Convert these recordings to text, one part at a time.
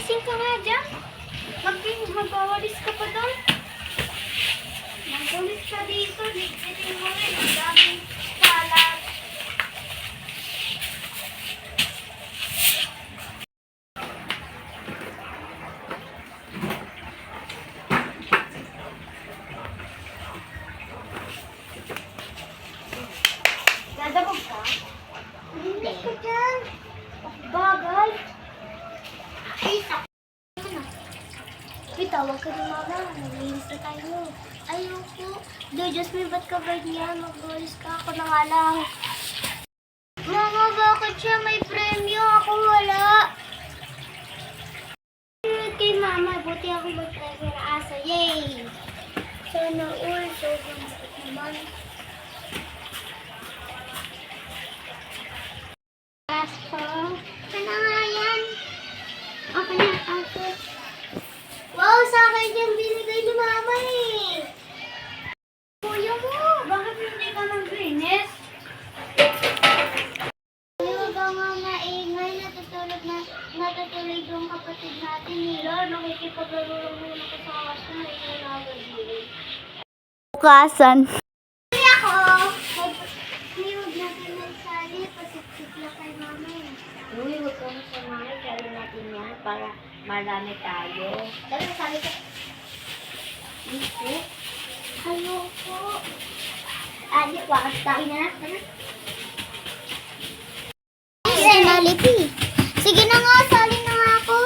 Gising ka nga dyan. Magwawalis ka pa doon. Magwalis ka dito. Gising mo rin. Ang daming kalat. Dadabog ka? Linis ka dyan. Bagay. Ay, tawag ka ng mama. Nalinis na tayo. Ayoko. Diyos me, ba't ka ba niya? Mag-walis ka. Ako na nga lang. Mama, bakit siya may premyo? Ako wala. Kay mama, buti ako mag-premyo na asa. Yay! Sana all. Sobrang sakit naman. Asko. Sana nga yan. Okay na, ako. Wow, sa akin yung binigay ni mama eh. Kuya mo, bakit hindi ka mag-grinis? Ayaw ka nga maingay, natutulog yung kapatid natin nila. Nakikipaglaro muna ko sa kawas na nagagawin. Bukasan. Kaya ako, huwag natin nagsali, pasipsip lang kay mama eh. Uy, huwag ka na sa mama, sali natin yan para marami tayo. Tara, sabi ko. Dito. Ayoko. Adi, wakas tayo na. Tara. Ay, nalipi. Sige na nga, sali na nga ako.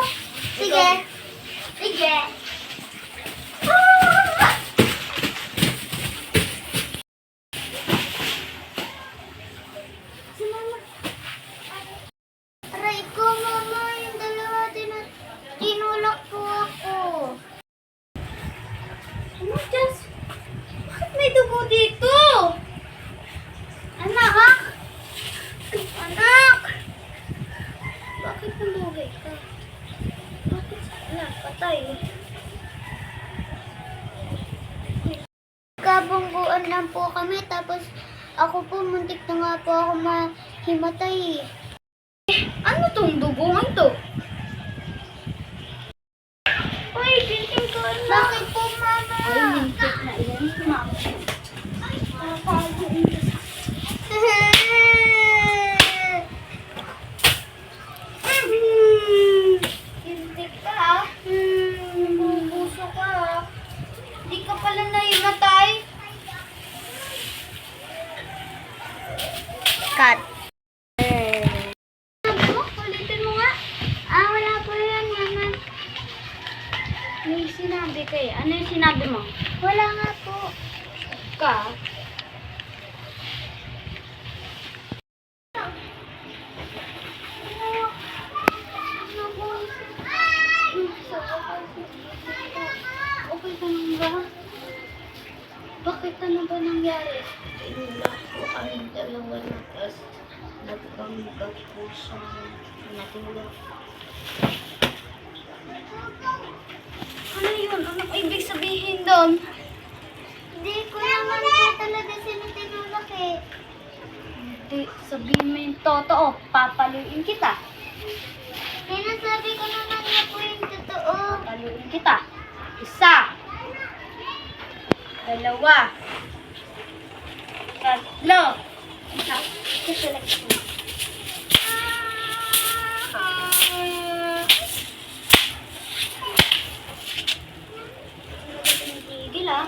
Sige. Sige. Si mama. Aray ko, mama. Yung dalawa tinulak po ako. Ano, Jess? Bakit may dugo dito? Anak! Anak! Bakit namuhay ka? Bakit sana patay? Kabungguan lang po kami, tapos ako po, muntik na nga po ako mahimatay. Ano tong dugo ito? Uy, binting ko na. Bakit po, mama? Ay, bintik na yan, mama. Ay, nakakalo. Bintik ka, ha? Bubuso ka, ha? Di ka pala nahimatay. Cut. Ulitin mo nga. Wala po yan, mama. May sinabi kayo. Ano yung sinabi mo? Wala nga po. Ka? Okay ka nang ba? Bakit ano ba nangyari? Tinulak po kami dalawa na tas nagpamigap po sa natulog. Ano yun? Anong ibig sabihin doon? Hindi ko naman po talaga sinitinulak eh. Hindi, sabihin mo yung totoo. Papaluin kita. Sinasabi ko naman na po yung totoo. Papaluin kita. Isa. Dalawa. Tatlo. Isa. Susulat ko. Tigil ah.